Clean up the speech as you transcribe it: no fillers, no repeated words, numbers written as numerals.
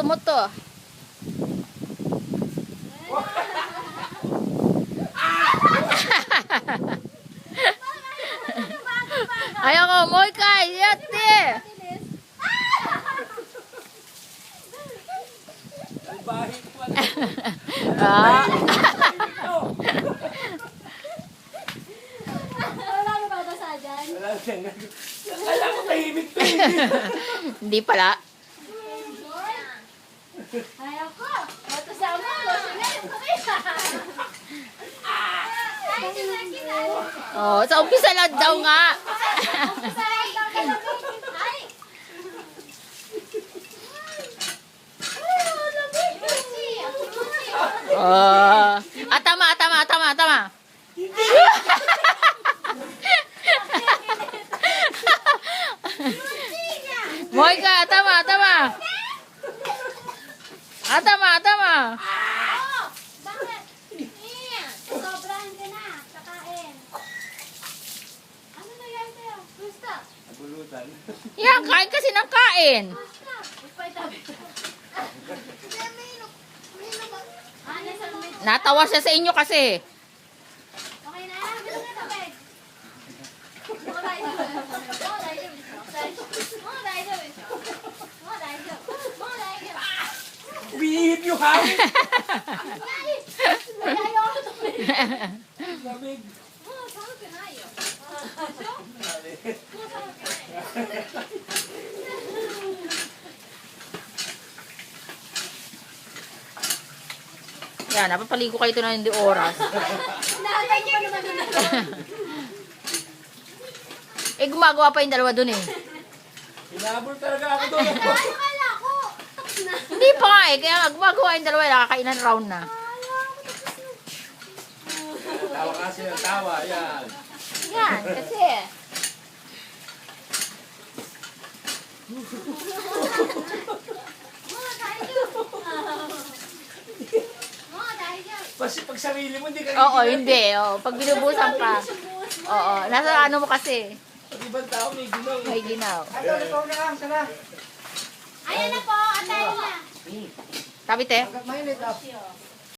Tumuto. Ayaw ko, moy kay, yate. Ah. Wala mo ba ito sa dyan? Kala ko tahimik to eh. Hindi pala. Ayaw ko. Ito sa mo. Lotion na yung kumita. Ay, sinakita. Oh, sa umpisa lang daw nga. Ay! Oh. Tama. Moy ka, tama. Tama. Bakit? Sobrahan ka na. Kakain. Ano nangyari sa'yo? Gusto? Nabulutan. Yan, kain kasi ng kain. Gusto? Ipay tabi. Ano sa lumit? Natawa siya sa inyo kasi. Okay na? Gusto na tabi. Mo tayo. Bihip yung hangin. Ayaw ko ito. Lamig. Yan, napapaligo kayo ito na hindi oras. Nakatay ko naman na. Gumagawa pa yung dalawa dun eh. Hinabol talaga ako doon. Ano kala ko? Tapos na. Hindi pa nga eh, kaya nga gumagawa yung dalawa, nakakainan round na. Tawa kasi ng tawa. Yan. Yan, kasi. Mga tayo. Mga tayo. Pag sarili mo, hindi ka Oo, hindi. Oh. Pag binubusan ka. Oo, nasa ano mo kasi. Pag ibang tao may ginaw. May ginaw. Ayan na po, atay na. Sabi te? Mainit ah.